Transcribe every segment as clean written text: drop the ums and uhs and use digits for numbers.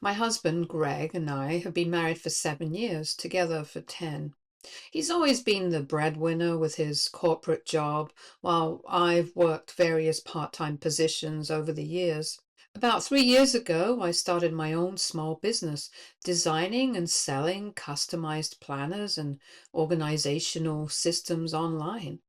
My husband, Greg, and I have been married for 7 years, together for 10. He's always been the breadwinner with his corporate job, while I've worked various part-time positions over the years. About 3 years ago, I started my own small business, designing and selling customized planners and organizational systems online.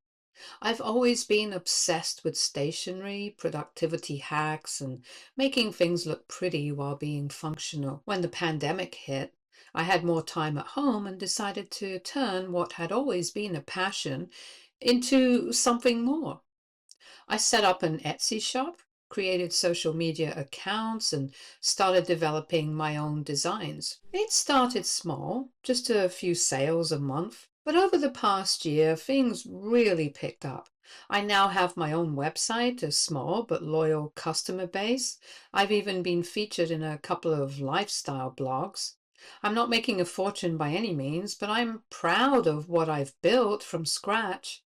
I've always been obsessed with stationery, productivity hacks, and making things look pretty while being functional. When the pandemic hit, I had more time at home and decided to turn what had always been a passion into something more. I set up an Etsy shop, created social media accounts, and started developing my own designs. It started small, just a few sales a month, but over the past year, things really picked up. I now have my own website, a small but loyal customer base. I've even been featured in a couple of lifestyle blogs. I'm not making a fortune by any means, but I'm proud of what I've built from scratch.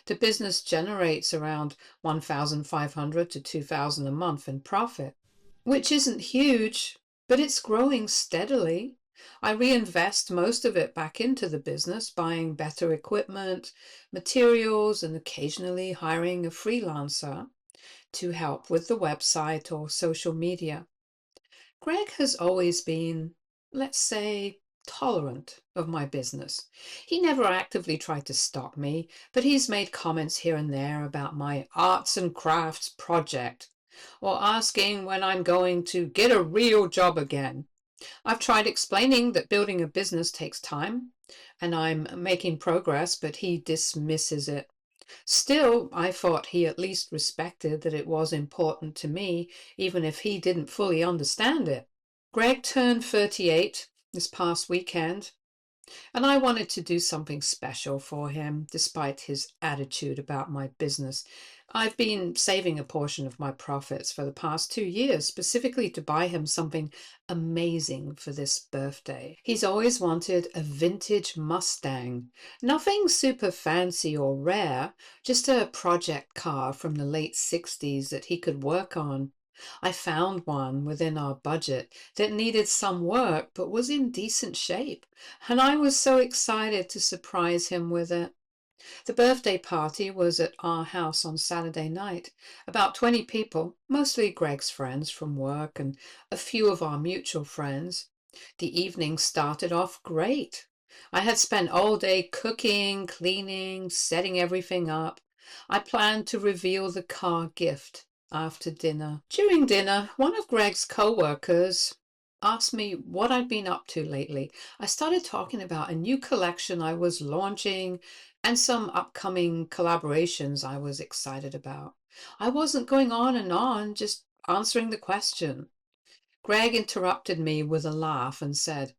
The business generates around 1,500 to 2,000 a month in profit, which isn't huge, but it's growing steadily. I reinvest most of it back into the business, buying better equipment, materials, and occasionally hiring a freelancer to help with the website or social media. Greg has always been, let's say, tolerant of my business. He never actively tried to stop me, but he's made comments here and there about my arts and crafts project, or asking when I'm going to get a real job again. I've tried explaining that building a business takes time, and I'm making progress, but he dismisses it. Still, I thought he at least respected that it was important to me, even if he didn't fully understand it. Greg turned 38 this past weekend, and I wanted to do something special for him, despite his attitude about my business. I've been saving a portion of my profits for the past 2 years, specifically to buy him something amazing for this birthday. He's always wanted a vintage Mustang. Nothing super fancy or rare, just a project car from the late 60s that he could work on. I found one within our budget that needed some work but was in decent shape, and I was so excited to surprise him with it. The birthday party was at our house on Saturday night. About 20 people, mostly Greg's friends from work and a few of our mutual friends. The evening started off great. I had spent all day cooking, cleaning, setting everything up. I planned to reveal the car gift after dinner. During dinner, one of Greg's co-workers asked me what I'd been up to lately. I started talking about a new collection I was launching and some upcoming collaborations I was excited about. I wasn't going on, just answering the question. Greg interrupted me with a laugh and said,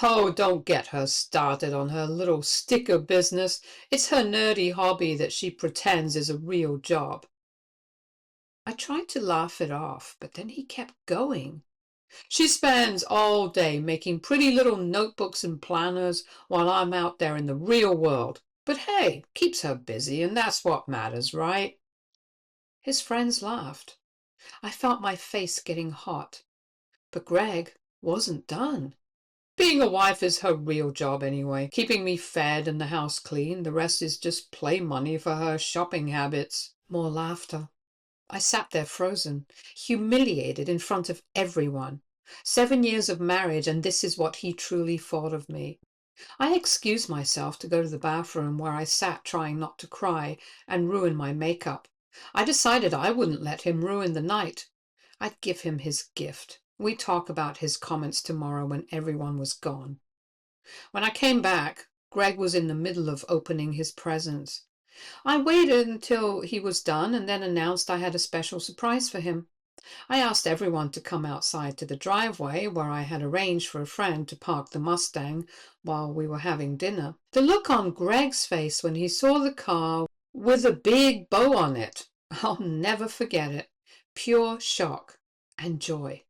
"Oh, don't get her started on her little sticker business. It's her nerdy hobby that she pretends is a real job." I tried to laugh it off, but then he kept going. "She spends all day making pretty little notebooks and planners while I'm out there in the real world. But hey, keeps her busy, and that's what matters, right?" His friends laughed. I felt my face getting hot. But Greg wasn't done. "Being a wife is her real job anyway, keeping me fed and the house clean. The rest is just play money for her shopping habits." More laughter. I sat there frozen, humiliated in front of everyone. 7 years of marriage, and this is what he truly thought of me. I excused myself to go to the bathroom, where I sat trying not to cry and ruin my makeup. I decided I wouldn't let him ruin the night. I'd give him his gift. We'd talk about his comments tomorrow when everyone was gone. When I came back, Greg was in the middle of opening his presents. I waited until he was done and then announced I had a special surprise for him. I asked everyone to come outside to the driveway, where I had arranged for a friend to park the Mustang while we were having dinner. The look on Greg's face when he saw the car with a big bow on it, I'll never forget it. Pure shock and joy.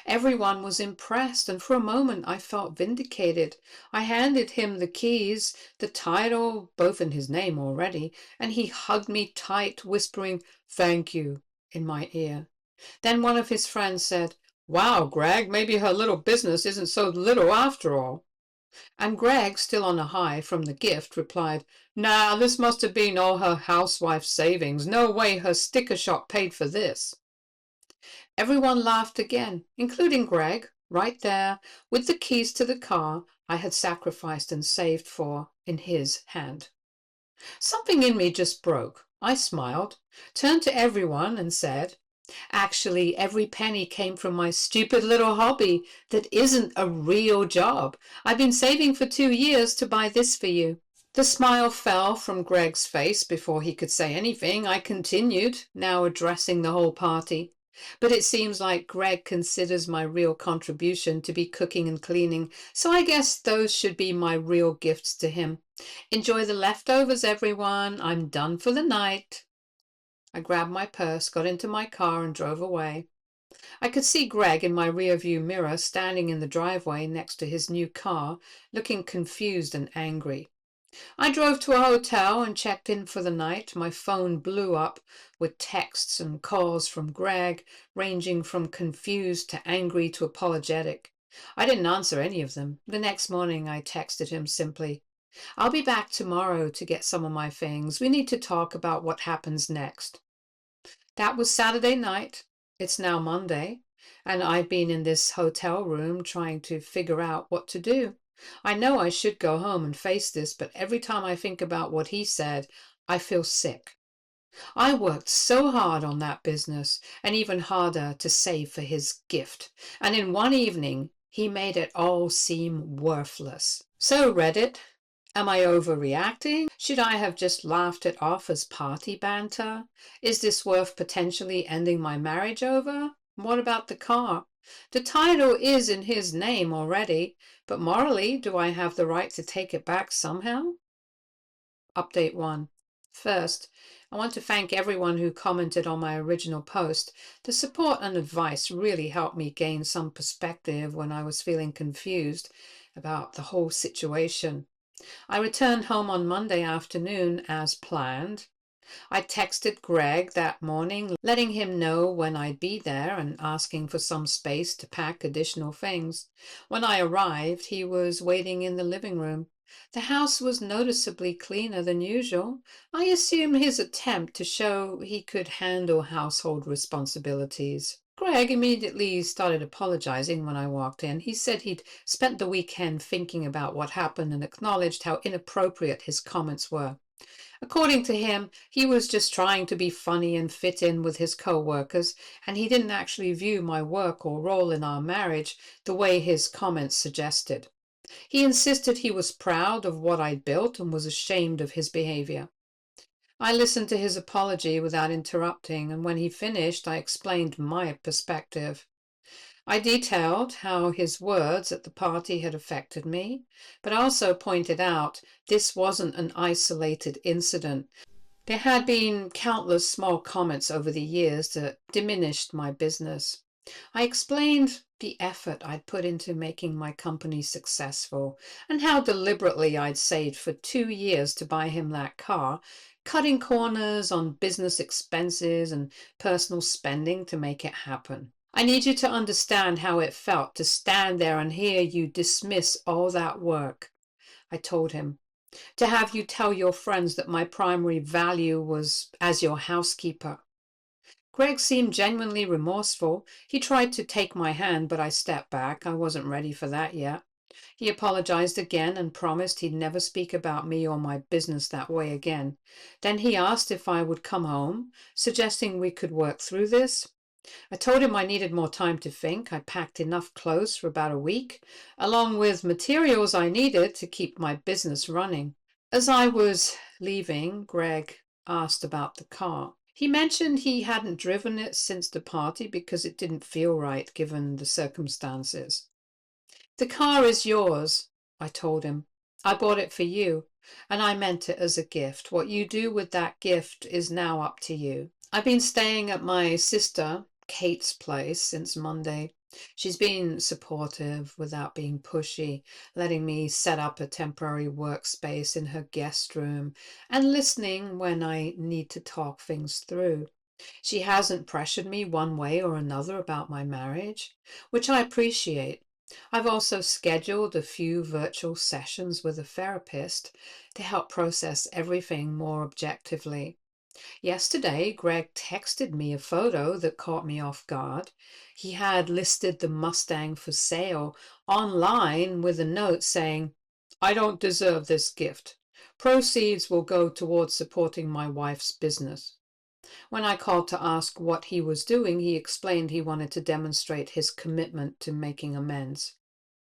Everyone was impressed, and for a moment I felt vindicated. I handed him the keys, the title, both in his name already, and he hugged me tight, whispering, "Thank you," in my ear. Then one of his friends said, Wow, Greg, maybe her little business isn't so little after all. And Greg, still on a high from the gift, replied, Nah, this must have been all her housewife's savings. No way her sticker shop paid for this. Everyone laughed again, including Greg, right there, with the keys to the car I had sacrificed and saved for in his hand. Something in me just broke. I smiled, turned to everyone and said, Actually, every penny came from my stupid little hobby that isn't a real job. I've been saving for 2 years to buy this for you. The smile fell from Greg's face before he could say anything. I continued, now addressing the whole party. But it seems like Greg considers my real contribution to be cooking and cleaning, so I guess those should be my real gifts to him. Enjoy the leftovers, everyone. I'm done for the night. I grabbed my purse, got into my car, and drove away. I could see Greg in my rearview mirror standing in the driveway next to his new car, looking confused and angry. I drove to a hotel and checked in for the night. My phone blew up with texts and calls from Greg, ranging from confused to angry to apologetic. I didn't answer any of them. The next morning, I texted him simply, I'll be back tomorrow to get some of my things. We need to talk about what happens next. That was Saturday night. It's now Monday, and I've been in this hotel room trying to figure out what to do. I know I should go home and face this, but every time I think about what he said, I feel sick. I worked so hard on that business, and even harder to save for his gift, and in one evening, he made it all seem worthless. So, Reddit, am I overreacting? Should I have just laughed it off as party banter? Is this worth potentially ending my marriage over? What about the car? The title is in his name already, but morally, do I have the right to take it back somehow? Update 1. First, I want to thank everyone who commented on my original post. The support and advice really helped me gain some perspective when I was feeling confused about the whole situation. I returned home on Monday afternoon as planned. I texted Greg that morning, letting him know when I'd be there and asking for some space to pack additional things. When I arrived, he was waiting in the living room. The house was noticeably cleaner than usual. I assume his attempt to show he could handle household responsibilities. Greg immediately started apologizing when I walked in. He said he'd spent the weekend thinking about what happened and acknowledged how inappropriate his comments were. According to him, he was just trying to be funny and fit in with his co-workers, and he didn't actually view my work or role in our marriage the way his comments suggested. He insisted he was proud of what I'd built and was ashamed of his behavior. I listened to his apology without interrupting, and when he finished, I explained my perspective. I detailed how his words at the party had affected me, but also pointed out this wasn't an isolated incident. There had been countless small comments over the years that diminished my business. I explained the effort I'd put into making my company successful and how deliberately I'd saved for 2 years to buy him that car, cutting corners on business expenses and personal spending to make it happen. I need you to understand how it felt to stand there and hear you dismiss all that work, I told him. To have you tell your friends that my primary value was as your housekeeper. Greg seemed genuinely remorseful. He tried to take my hand, but I stepped back. I wasn't ready for that yet. He apologized again and promised he'd never speak about me or my business that way again. Then he asked if I would come home, suggesting we could work through this. I told him I needed more time to think. I packed enough clothes for about a week, along with materials I needed to keep my business running. As I was leaving, Greg asked about the car. He mentioned he hadn't driven it since the party because it didn't feel right given the circumstances. The car is yours, I told him. I bought it for you, and I meant it as a gift. What you do with that gift is now up to you. I've been staying at my sister, Kate's place since Monday. She's been supportive without being pushy, letting me set up a temporary workspace in her guest room and listening when I need to talk things through. She hasn't pressured me one way or another about my marriage, which I appreciate. I've also scheduled a few virtual sessions with a therapist to help process everything more objectively. Yesterday, Greg texted me a photo that caught me off guard. He had listed the Mustang for sale online with a note saying, "I don't deserve this gift. Proceeds will go towards supporting my wife's business." When I called to ask what he was doing, he explained he wanted to demonstrate his commitment to making amends.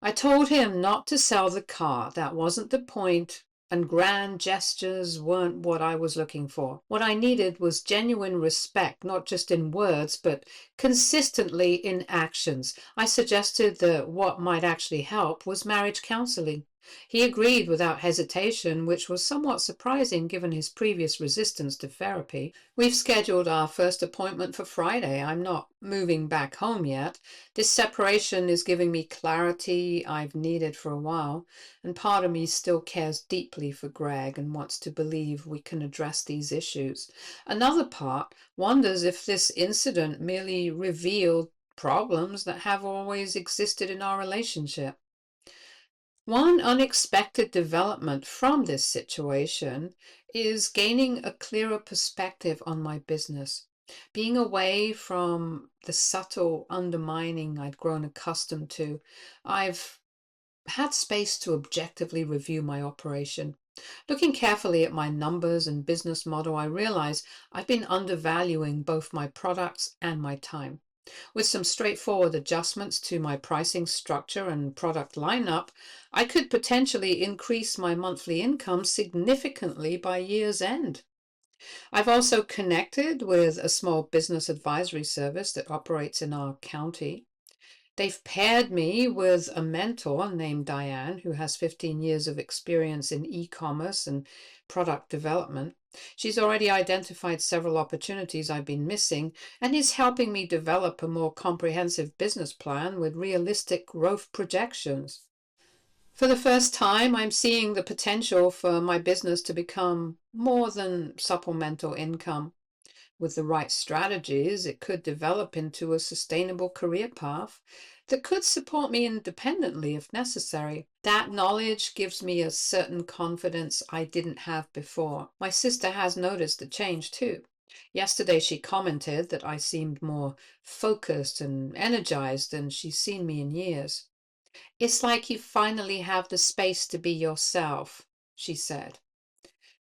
I told him not to sell the car. That wasn't the point, and grand gestures weren't what I was looking for. What I needed was genuine respect, not just in words, but consistently in actions. I suggested that what might actually help was marriage counseling. He agreed without hesitation, which was somewhat surprising given his previous resistance to therapy. We've scheduled our first appointment for Friday. I'm not moving back home yet. This separation is giving me clarity I've needed for a while, and part of me still cares deeply for Greg and wants to believe we can address these issues. Another part wonders if this incident merely revealed problems that have always existed in our relationship. One unexpected development from this situation is gaining a clearer perspective on my business. Being away from the subtle undermining I'd grown accustomed to, I've had space to objectively review my operation. Looking carefully at my numbers and business model, I realize I've been undervaluing both my products and my time. With some straightforward adjustments to my pricing structure and product lineup, I could potentially increase my monthly income significantly by year's end. I've also connected with a small business advisory service that operates in our county. They've paired me with a mentor named Diane, who has 15 years of experience in e-commerce and product development. She's already identified several opportunities I've been missing and is helping me develop a more comprehensive business plan with realistic growth projections. For the first time, I'm seeing the potential for my business to become more than supplemental income. With the right strategies, it could develop into a sustainable career path that could support me independently if necessary. That knowledge gives me a certain confidence I didn't have before. My sister has noticed the change too. Yesterday, she commented that I seemed more focused and energized than she's seen me in years. "It's like you finally have the space to be yourself," she said.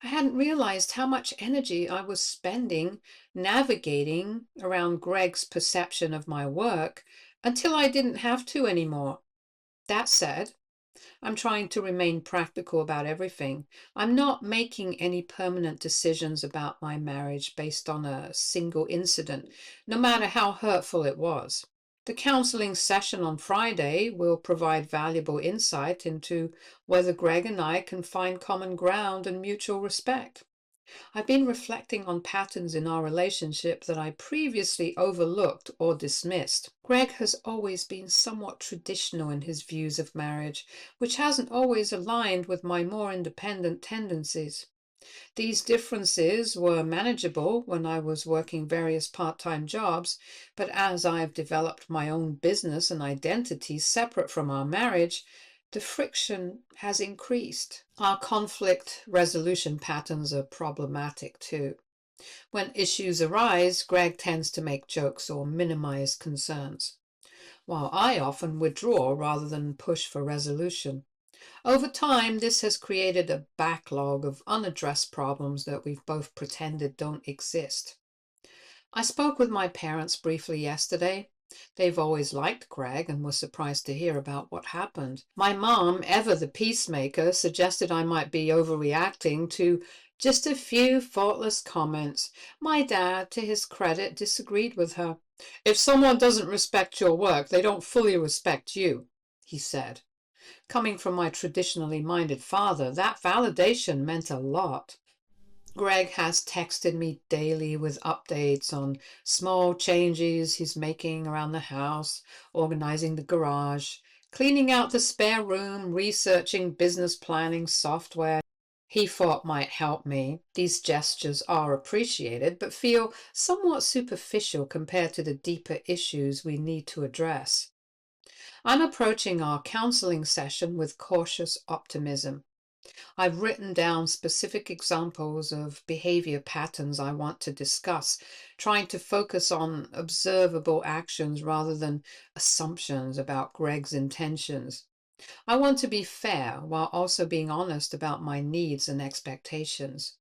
I hadn't realized how much energy I was spending navigating around Greg's perception of my work until I didn't have to anymore. That said, I'm trying to remain practical about everything. I'm not making any permanent decisions about my marriage based on a single incident, no matter how hurtful it was. The counseling session on Friday will provide valuable insight into whether Greg and I can find common ground and mutual respect. I've been reflecting on patterns in our relationship that I previously overlooked or dismissed. Greg has always been somewhat traditional in his views of marriage, which hasn't always aligned with my more independent tendencies. These differences were manageable when I was working various part-time jobs, but as I've developed my own business and identity separate from our marriage, the friction has increased. Our conflict resolution patterns are problematic too. When issues arise, Greg tends to make jokes or minimize concerns, while I often withdraw rather than push for resolution. Over time, this has created a backlog of unaddressed problems that we've both pretended don't exist. I spoke with my parents briefly yesterday. They've always liked Greg and were surprised to hear about what happened. My mom, ever the peacemaker, suggested I might be overreacting to just a few thoughtless comments. My dad, to his credit, disagreed with her. "If someone doesn't respect your work, they don't fully respect you," he said. Coming from my traditionally minded father, that validation meant a lot. Greg has texted me daily with updates on small changes he's making around the house, organizing the garage, cleaning out the spare room, researching business planning software. he thought might help me. These gestures are appreciated, but feel somewhat superficial compared to the deeper issues we need to address. I'm approaching our counseling session with cautious optimism. I've written down specific examples of behavior patterns I want to discuss, trying to focus on observable actions rather than assumptions about Greg's intentions. I want to be fair while also being honest about my needs and expectations.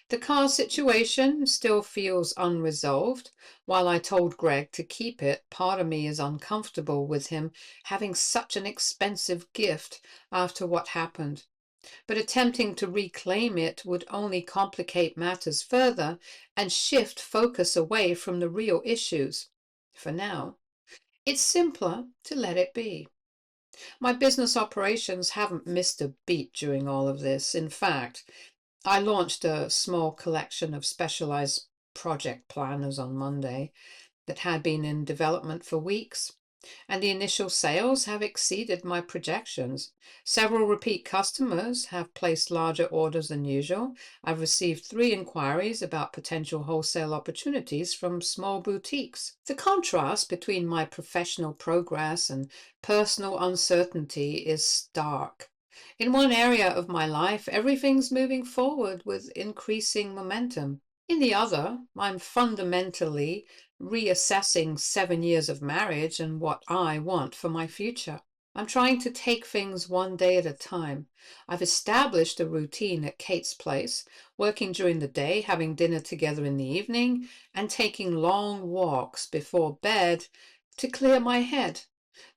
The car situation still feels unresolved. While I told Greg to keep it, part of me is uncomfortable with him having such an expensive gift after what happened. But attempting to reclaim it would only complicate matters further and shift focus away from the real issues. For now, it's simpler to let it be. My business operations haven't missed a beat during all of this. In fact, I launched a small collection of specialized project planners on Monday that had been in development for weeks, and the initial sales have exceeded my projections. Several repeat customers have placed larger orders than usual. I've received 3 inquiries about potential wholesale opportunities from small boutiques. The contrast between my professional progress and personal uncertainty is stark. In one area of my life, everything's moving forward with increasing momentum. In the other, I'm fundamentally reassessing 7 years of marriage and what I want for my future. I'm trying to take things one day at a time. I've established a routine at Kate's place, working during the day, having dinner together in the evening, and taking long walks before bed to clear my head.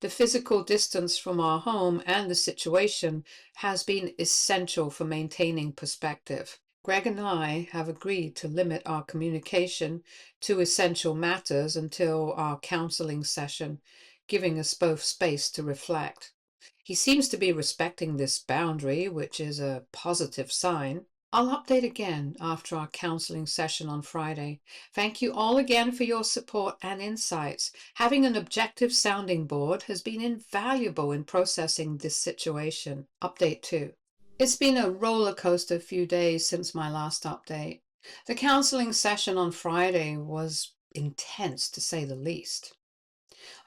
The physical distance from our home and the situation has been essential for maintaining perspective. Greg and I have agreed to limit our communication to essential matters until our counseling session, giving us both space to reflect. He seems to be respecting this boundary, which is a positive sign. I'll update again after our counseling session on Friday. Thank you all again for your support and insights. Having an objective sounding board has been invaluable in processing this situation. Update 2. It's been a roller coaster few days since my last update. The counseling session on Friday was intense, to say the least.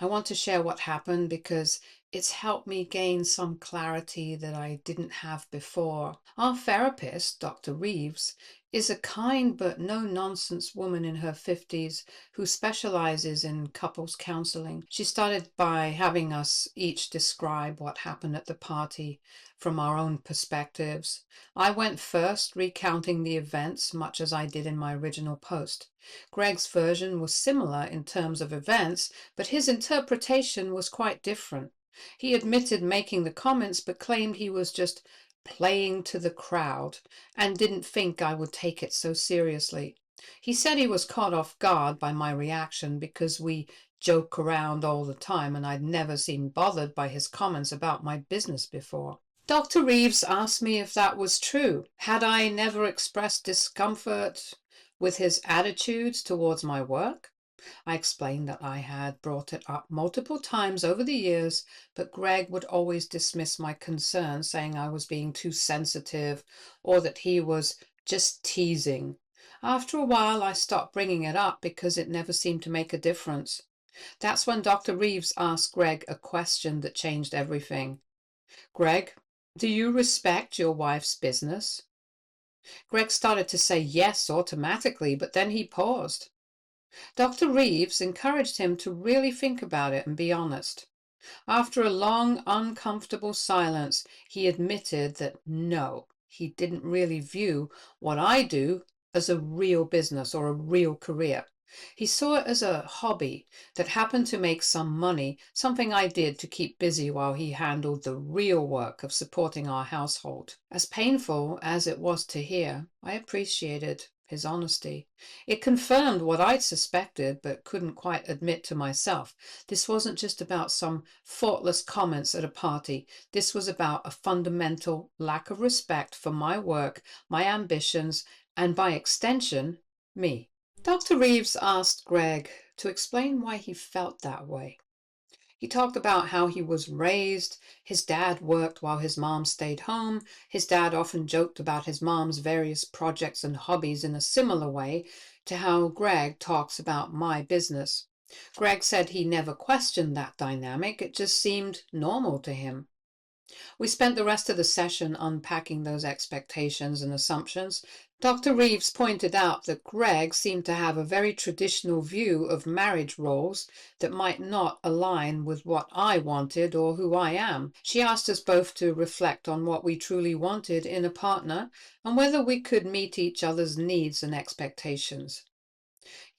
I want to share what happened because it's helped me gain some clarity that I didn't have before. Our therapist, Dr. Reeves, is a kind but no-nonsense woman in her 50s who specializes in couples counseling. She started by having us each describe what happened at the party from our own perspectives. I went first, recounting the events much as I did in my original post. Greg's version was similar in terms of events, but his interpretation was quite different. He admitted making the comments, but claimed he was just playing to the crowd and didn't think I would take it so seriously. He said he was caught off guard by my reaction because we joke around all the time and I'd never seemed bothered by his comments about my business before. Dr. Reeves asked me if that was true. Had I never expressed discomfort with his attitudes towards my work? I explained that I had brought it up multiple times over the years, but Greg would always dismiss my concerns, saying I was being too sensitive or that he was just teasing. After a while, I stopped bringing it up because it never seemed to make a difference. That's when Dr. Reeves asked Greg a question that changed everything. Greg, do you respect your wife's business? Greg started to say yes automatically, but then he paused. Dr. Reeves encouraged him to really think about it and be honest. After a long, uncomfortable silence, he admitted that no, he didn't really view what I do as a real business or a real career. He saw it as a hobby that happened to make some money, something I did to keep busy while he handled the real work of supporting our household. As painful as it was to hear, I appreciated his honesty. It confirmed what I'd suspected but couldn't quite admit to myself. This wasn't just about some thoughtless comments at a party. This was about a fundamental lack of respect for my work, my ambitions, and by extension, me. Dr. Reeves asked Greg to explain why he felt that way. He talked about how he was raised. His dad worked while his mom stayed home. His dad often joked about his mom's various projects and hobbies in a similar way to how Greg talks about my business. Greg said he never questioned that dynamic, it just seemed normal to him. We spent the rest of the session unpacking those expectations and assumptions. Dr. Reeves pointed out that Greg seemed to have a very traditional view of marriage roles that might not align with what I wanted or who I am. She asked us both to reflect on what we truly wanted in a partner and whether we could meet each other's needs and expectations.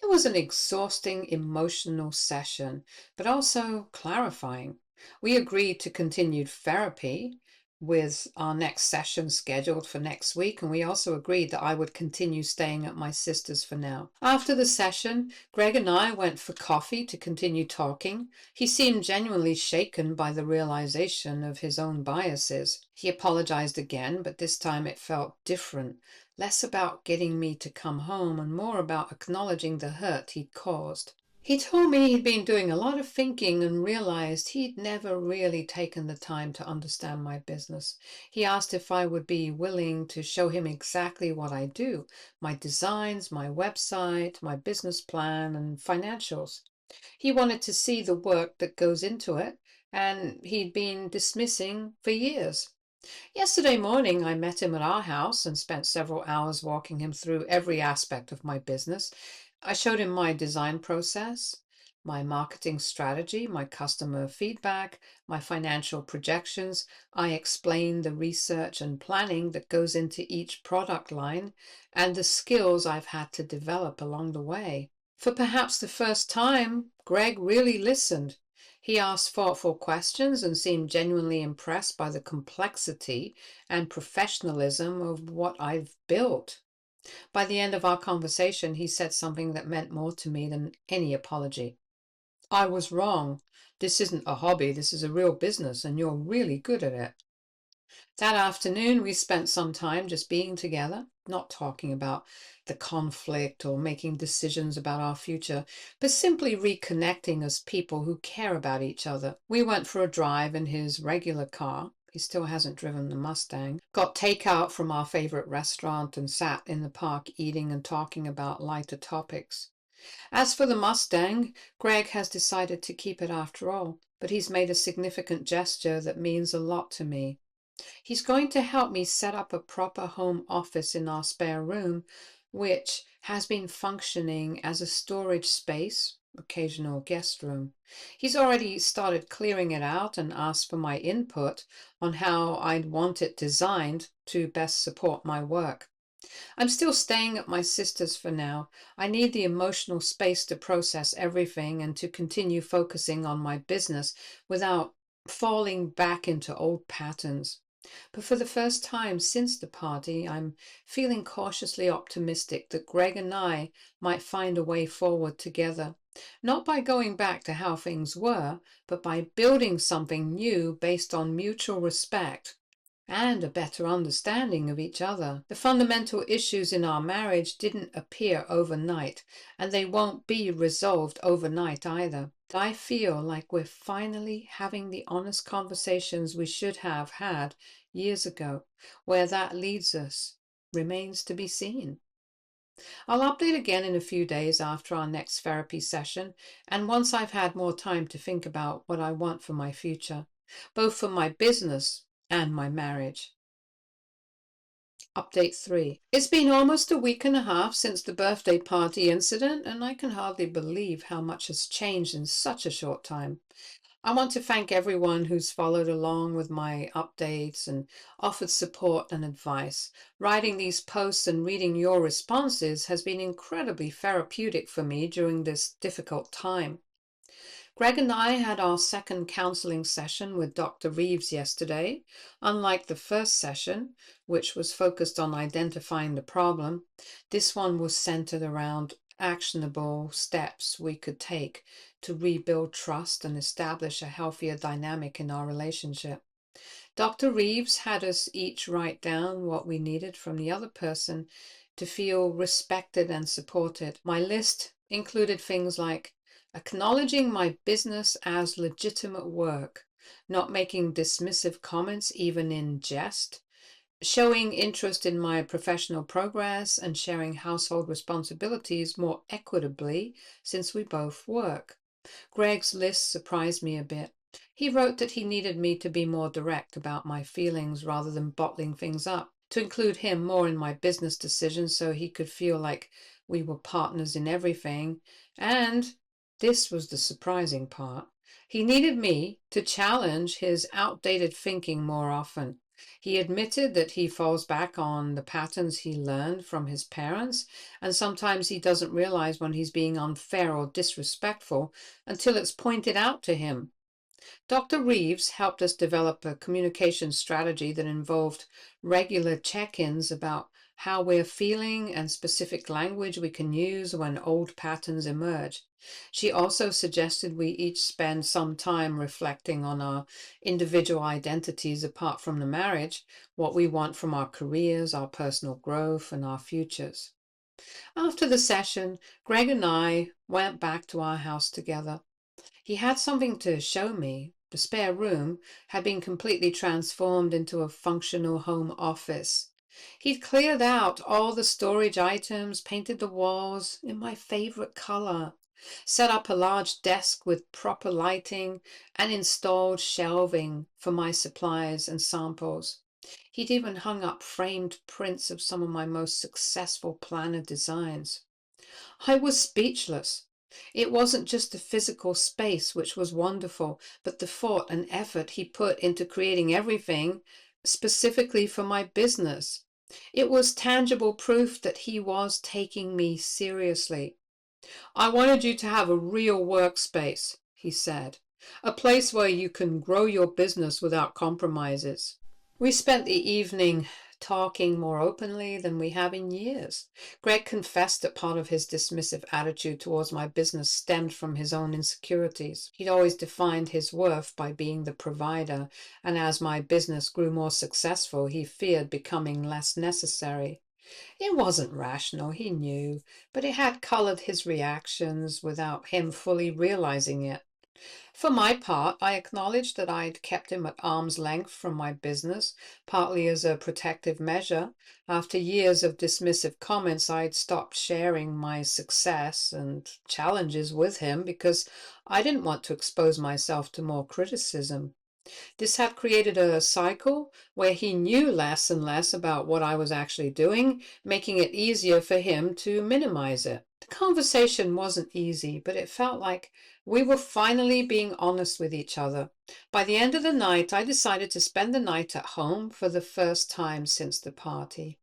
It was an exhausting emotional session, but also clarifying. We agreed to continued therapy with our next session scheduled for next week, and we also agreed that I would continue staying at my sister's for now. After the session, Greg and I went for coffee to continue talking. He seemed genuinely shaken by the realization of his own biases. He apologized again, but this time it felt different. Less about getting me to come home and more about acknowledging the hurt he'd caused. He told me he'd been doing a lot of thinking and realized he'd never really taken the time to understand my business. He asked if I would be willing to show him exactly what I do, my designs, my website, my business plan, and financials. He wanted to see the work that goes into it, and he'd been dismissing for years. Yesterday morning, I met him at our house and spent several hours walking him through every aspect of my business. I showed him my design process, my marketing strategy, my customer feedback, my financial projections. I explained the research and planning that goes into each product line and the skills I've had to develop along the way. For perhaps the first time, Greg really listened. He asked thoughtful questions and seemed genuinely impressed by the complexity and professionalism of what I've built. By the end of our conversation, he said something that meant more to me than any apology. I was wrong. This isn't a hobby, this is a real business, and you're really good at it. That afternoon, we spent some time just being together, not talking about the conflict or making decisions about our future, but simply reconnecting as people who care about each other. We went for a drive in his regular car. He still hasn't driven the Mustang. Got takeout from our favorite restaurant and sat in the park eating and talking about lighter topics. As for the Mustang, Greg has decided to keep it after all, but he's made a significant gesture that means a lot to me. He's going to help me set up a proper home office in our spare room, which has been functioning as a storage space, occasional guest room. He's already started clearing it out and asked for my input on how I'd want it designed to best support my work. I'm still staying at my sister's for now. I need the emotional space to process everything and to continue focusing on my business without falling back into old patterns. But for the first time since the party, I'm feeling cautiously optimistic that Greg and I might find a way forward together. Not by going back to how things were, but by building something new based on mutual respect and a better understanding of each other. The fundamental issues in our marriage didn't appear overnight, and they won't be resolved overnight either. I feel like we're finally having the honest conversations we should have had years ago. Where that leads us remains to be seen. I'll update again in a few days after our next therapy session, and once I've had more time to think about what I want for my future, both for my business and my marriage. Update 3. It's been almost a week and a half since the birthday party incident, and I can hardly believe how much has changed in such a short time. I want to thank everyone who's followed along with my updates and offered support and advice. Writing these posts and reading your responses has been incredibly therapeutic for me during this difficult time. Greg and I had our second counseling session with Dr. Reeves yesterday. Unlike the first session, which was focused on identifying the problem, this one was centered around actionable steps we could take to rebuild trust and establish a healthier dynamic in our relationship. Dr. Reeves had us each write down what we needed from the other person to feel respected and supported. My list included things like acknowledging my business as legitimate work, not making dismissive comments even in jest, showing interest in my professional progress, and sharing household responsibilities more equitably since we both work. Greg's list surprised me a bit. He wrote that he needed me to be more direct about my feelings rather than bottling things up, to include him more in my business decisions so he could feel like we were partners in everything. And this was the surprising part. He needed me to challenge his outdated thinking more often. He admitted that he falls back on the patterns he learned from his parents, and sometimes he doesn't realize when he's being unfair or disrespectful until it's pointed out to him. Dr. Reeves helped us develop a communication strategy that involved regular check-ins about how we're feeling and specific language we can use when old patterns emerge. She also suggested we each spend some time reflecting on our individual identities apart from the marriage, what we want from our careers, our personal growth, and our futures. After the session, Greg and I went back to our house together. He had something to show me. The spare room had been completely transformed into a functional home office. He'd cleared out all the storage items, painted the walls in my favorite color, set up a large desk with proper lighting, and installed shelving for my supplies and samples. He'd even hung up framed prints of some of my most successful planner designs. I was speechless. It wasn't just the physical space, which was wonderful, but the thought and effort he put into creating everything specifically for my business. It was tangible proof that he was taking me seriously. I wanted you to have a real workspace, he said, a place where you can grow your business without compromises. We spent the evening talking more openly than we have in years. Greg confessed that part of his dismissive attitude towards my business stemmed from his own insecurities. He'd always defined his worth by being the provider, and as my business grew more successful, he feared becoming less necessary. It wasn't rational, he knew, but it had colored his reactions without him fully realizing it. For my part, I acknowledged that I'd kept him at arm's length from my business, partly as a protective measure. After years of dismissive comments, I'd stopped sharing my success and challenges with him because I didn't want to expose myself to more criticism. This had created a cycle where he knew less and less about what I was actually doing, making it easier for him to minimize it. The conversation wasn't easy, but it felt like we were finally being honest with each other. By the end of the night, I decided to spend the night at home for the first time since the party.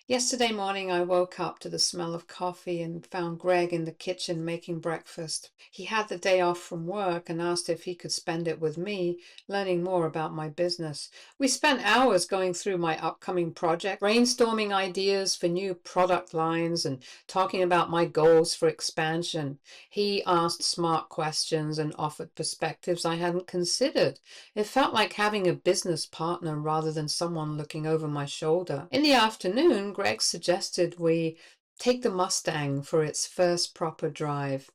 Yesterday morning, I woke up to the smell of coffee and found Greg in the kitchen making breakfast. He had the day off from work and asked if he could spend it with me, learning more about my business. We spent hours going through my upcoming project, brainstorming ideas for new product lines and talking about my goals for expansion. He asked smart questions and offered perspectives I hadn't considered. It felt like having a business partner rather than someone looking over my shoulder. In the afternoon, Greg suggested we take the Mustang for its first proper drive.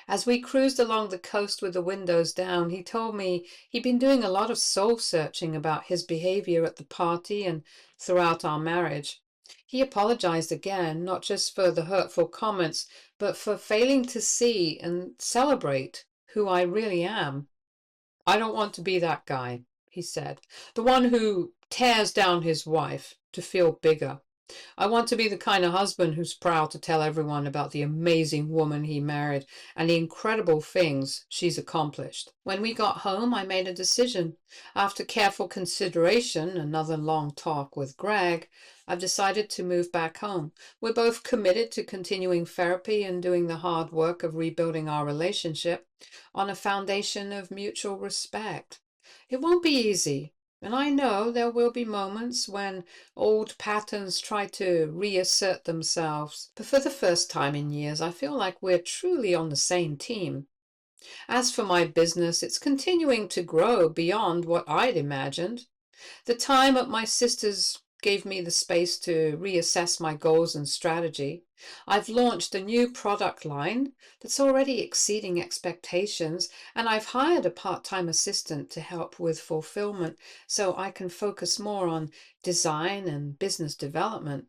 As we cruised along the coast with the windows down, he told me he'd been doing a lot of soul searching about his behavior at the party and throughout our marriage. He apologized again, not just for the hurtful comments, but for failing to see and celebrate who I really am. I don't want to be that guy, he said, the one who tears down his wife to feel bigger. I want to be the kind of husband who's proud to tell everyone about the amazing woman he married and the incredible things she's accomplished. When we got home, I made a decision. After careful consideration, another long talk with Greg, I've decided to move back home. We're both committed to continuing therapy and doing the hard work of rebuilding our relationship on a foundation of mutual respect. It won't be easy. And I know there will be moments when old patterns try to reassert themselves. But for the first time in years, I feel like we're truly on the same team. As for my business, it's continuing to grow beyond what I'd imagined. The time at my sister's gave me the space to reassess my goals and strategy. I've launched a new product line that's already exceeding expectations, and I've hired a part-time assistant to help with fulfillment so I can focus more on design and business development.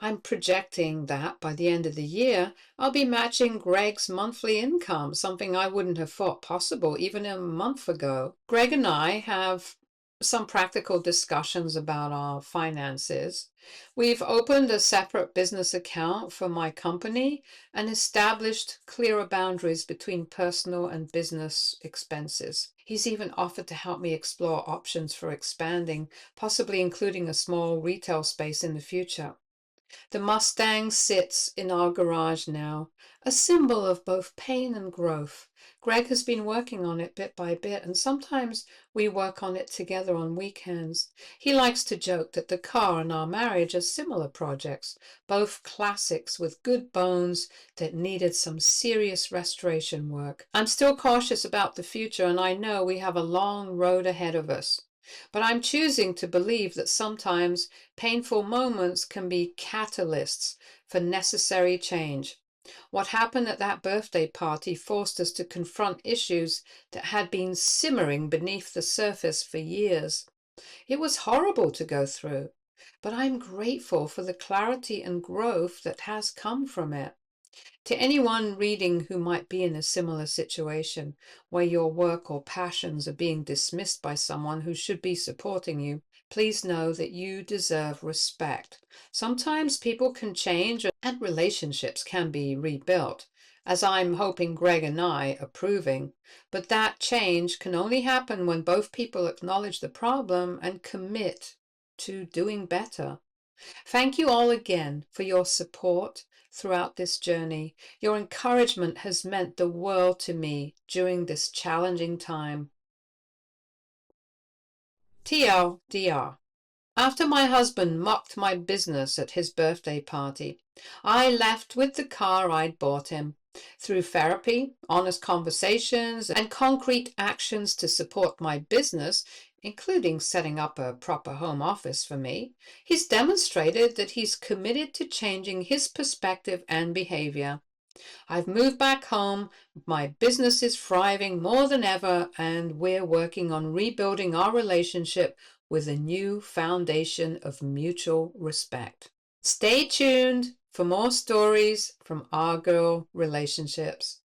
I'm projecting that by the end of the year, I'll be matching Greg's monthly income, something I wouldn't have thought possible even a month ago. Greg and I have some practical discussions about our finances. We've opened a separate business account for my company and established clearer boundaries between personal and business expenses. He's even offered to help me explore options for expanding, possibly including a small retail space in the future. The Mustang sits in our garage now, a symbol of both pain and growth. Greg has been working on it bit by bit, and sometimes we work on it together on weekends. He likes to joke that the car and our marriage are similar projects, both classics with good bones that needed some serious restoration work. I'm still cautious about the future, and I know we have a long road ahead of us. But I'm choosing to believe that sometimes painful moments can be catalysts for necessary change. What happened at that birthday party forced us to confront issues that had been simmering beneath the surface for years. It was horrible to go through, but I'm grateful for the clarity and growth that has come from it. To anyone reading who might be in a similar situation, where your work or passions are being dismissed by someone who should be supporting you, please know that you deserve respect. Sometimes people can change and relationships can be rebuilt, as I'm hoping Greg and I are proving. But that change can only happen when both people acknowledge the problem and commit to doing better. Thank you all again for your support throughout this journey. Your encouragement has meant the world to me during this challenging time. TLDR. After my husband mocked my business at his birthday party, I left with the car I'd bought him. Through therapy, honest conversations, and concrete actions to support my business, including setting up a proper home office for me, he's demonstrated that he's committed to changing his perspective and behavior. I've moved back home, my business is thriving more than ever, and we're working on rebuilding our relationship with a new foundation of mutual respect. Stay tuned for more stories from our girl relationships.